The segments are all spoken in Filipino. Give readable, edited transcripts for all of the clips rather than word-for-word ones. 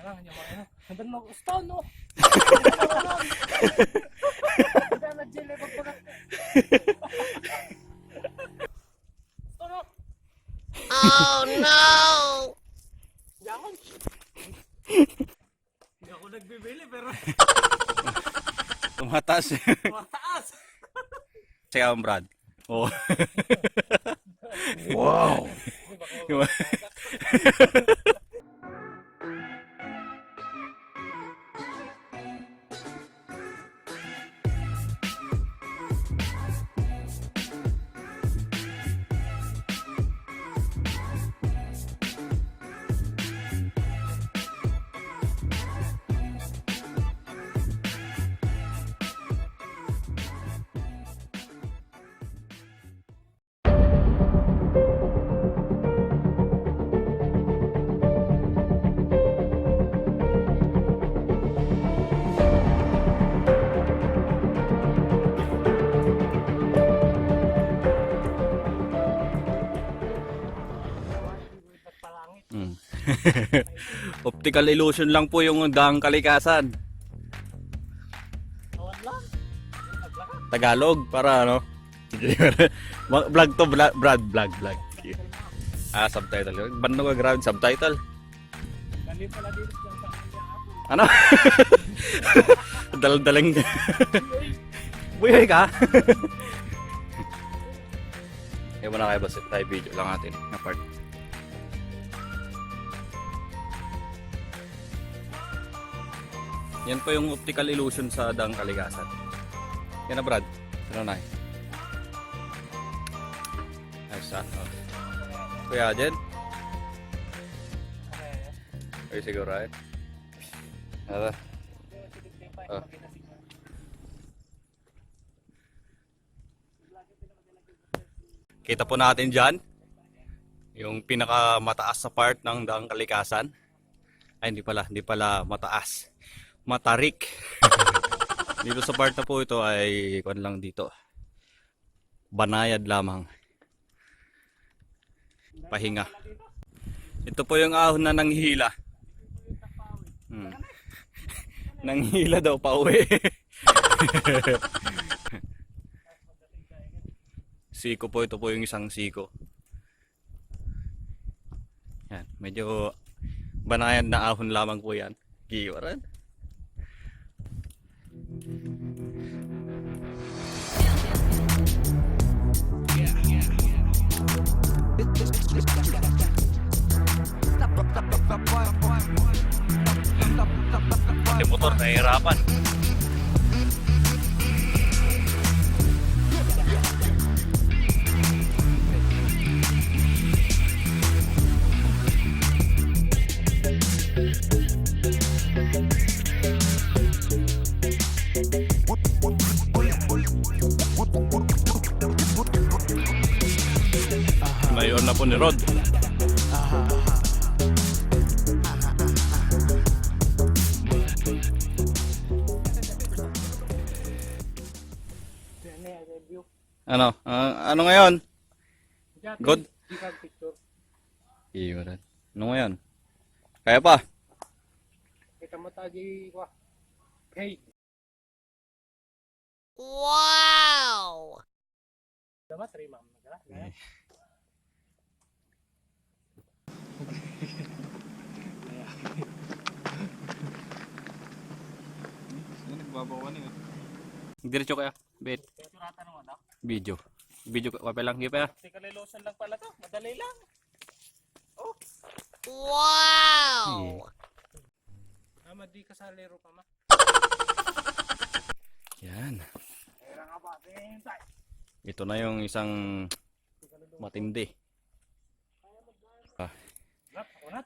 Lang niya mga hanggang na gusto no. Kita na jele pagpagat. Ano? Oh no! Yakon. Hindi ako nagbibili pero Tumataas. mataas. Siya ang Brad. Oh. Wow. Optical illusion lang po yung Daang Kalikasan. Awan lang. Tagalog para ano. Vlog to Brad vlog. Ah, subtitle. Bando ka ground subtitle. Dali pala dito sa kanya. Ano? Dal-daling. Buhay ka. Ewan na kayo basta tayo video lang natin na part. Yan po yung optical illusion sa Daang Kalikasan. Yan na Brad. Ano na eh. Ayos ah. Okay. Kuya Jen? Are you siguro eh? Ano? Oh. Kita po natin dyan yung pinakamataas na part ng Daang Kalikasan. Ay hindi pala mataas. Matarik. Dito sa part na po ito ay kuan lang dito. Banayad lamang. Pahinga. Ito po yung ahon na nanghihila. Nanghihila daw pa uwi. Siko po, ito po yung isang siko. Yan, medyo banayad na ahon lamang po yan. Giwaran. Pati motor nahihirapan. Ngayon na po ni Rod. Ano? Ano ngayon? Good? Iyon. Ano ngayon? Kaya pa? Kita mo tagi ko. Hey. Wow! Dapat 3 ma'am. Diretso kaya? Bet. Video. Video ka pa lang pa. Optical illusion lang pala to. Madali lang. Oh. Wow! Di ka sa lero pa ma. Yan. Kaya nga ba? Ito na yung isang matindi.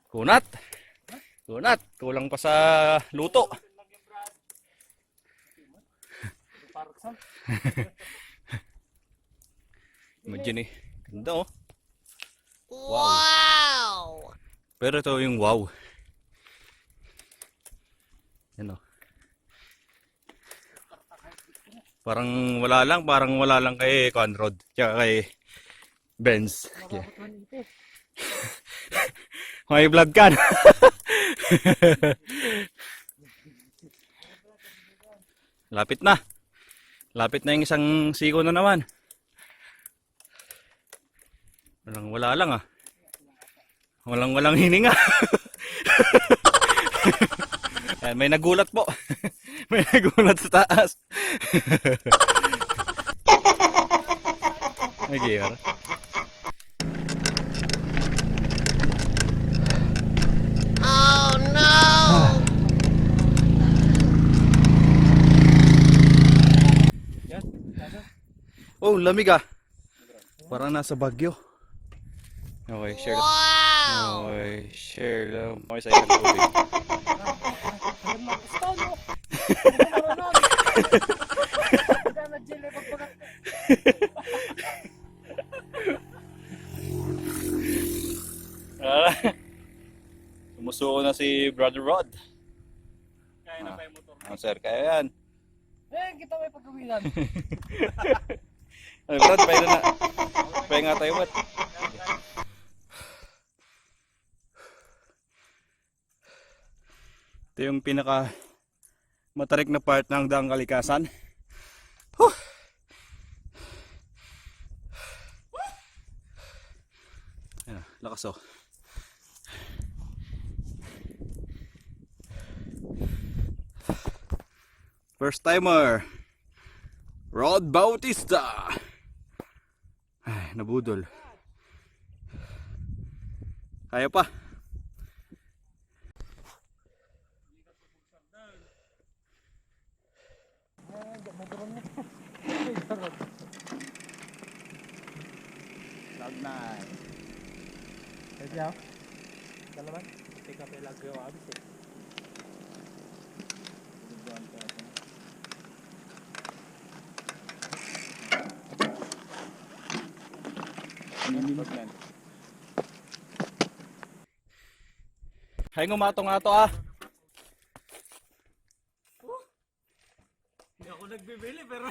Kunat. Kulang pa sa luto. Imagine eh. Ganda oh. Wow! Pero ito yung wow. Yan oh. Parang wala lang kay Conrod. Tsaka kay Benz. May blood ka na. Lapit na. Lapit na yung isang siko na naman. Wala lang ah. Walang hininga. Ayan, may nagulat po. May nagulat sa taas. May gear. Oh no! Oh, lamig ah. Parang nasa Baguio. Okay, share lang. Wow! Okay, share lang. Okay, sa isang tubig. Sumusuko na si Brother Rod. Kaya na pa yung motor. Sir, kaya yan. Kita may pagkawilan. Ay, Brad, pahinga na. Pahinga tayo, Brad. Ito yung pinaka matarik na part ng Daang Kalikasan. Huh! Ayan, lakas oh. First timer, Rod Bautista. Ay, nabudol. Kaya pa. Log 9. Kaya dalaman. Tika pa lagyo abis eh. Hay ngumato-ngato ah. Hindi ako nagbibili pero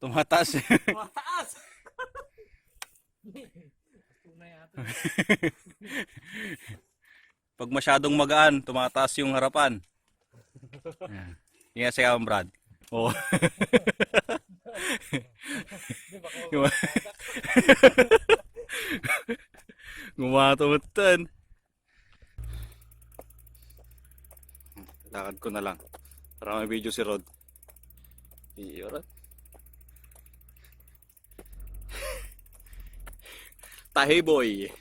Tumataas. mataas. Tunay ata. Pag masyadong magaan, tumataas yung harapan. Yan siya ang Brad. Oh. Gumatumatan. Lakad ko na lang. Para may video si Rod. Iyo, Rod. Tahi boy.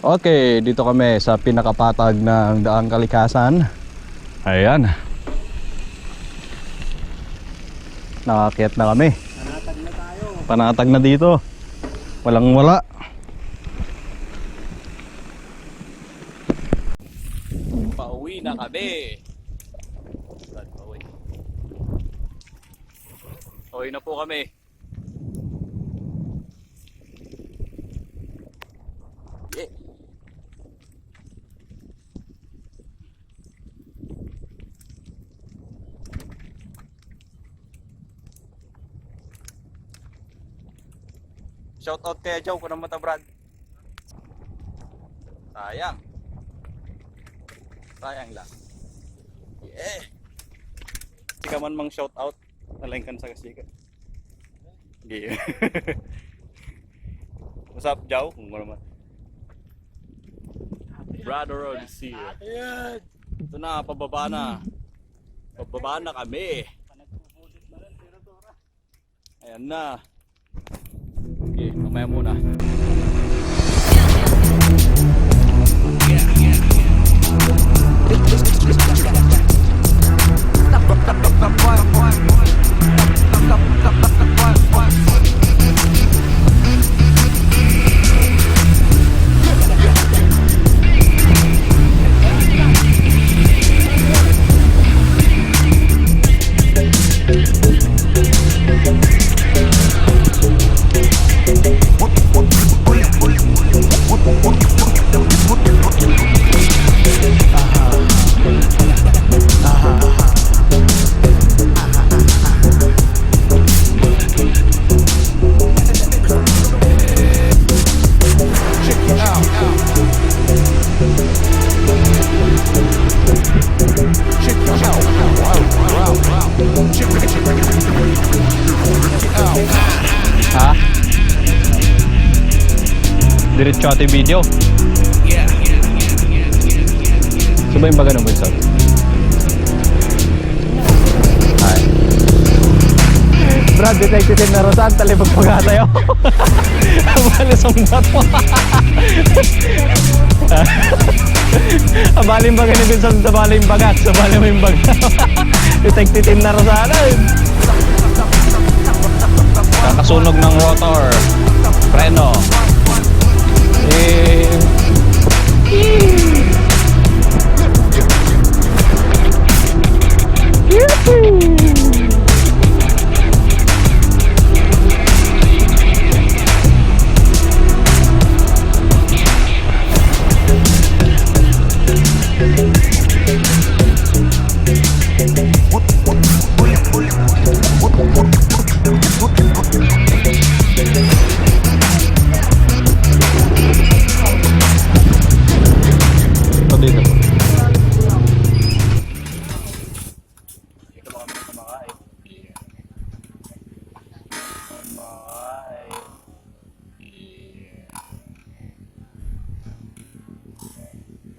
Okay, dito kami sa pinakapatag ng Daang Kalikasan. Ayan. Nakakyat na kami. Panatag na tayo. Panatag na dito. Walang wala. Pauwi na kami. Pauwi. Pauwi na po kami. Yeah. Shout out kay Joe ko ng mata Brad. Sayang. Sayang lang. Yeah. Sika man mang shout out. Nalain kan sa kasika. Yeah. What's up, Joe? Kung mo naman. Brother Rod is here. Ayan. Ito na, pababa na. Pababa na kami. Ayan na. Okay, mamaya muna. Diretso ating video. So ba yung baga ng bunso? Ay. Brad, detective na rin saan? Talibag pagkatayo. Malusong bato. Abaling baga ni Vincent sa baling bagat. Sa baling mo yung bagat. Detective na rin saan. Kakasunog ng rotor. Preno.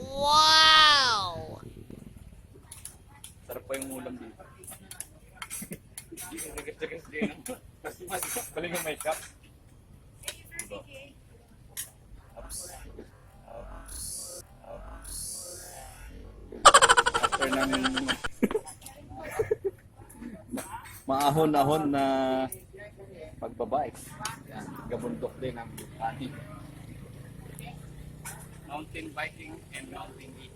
Wow! Sarap pa yung ulam dito. Jagas-jagas din. Balik yung makeup. After ng maahon-ahon na pagbabike. Gabundok din ang bukanin. Mountain biking and mountain eating.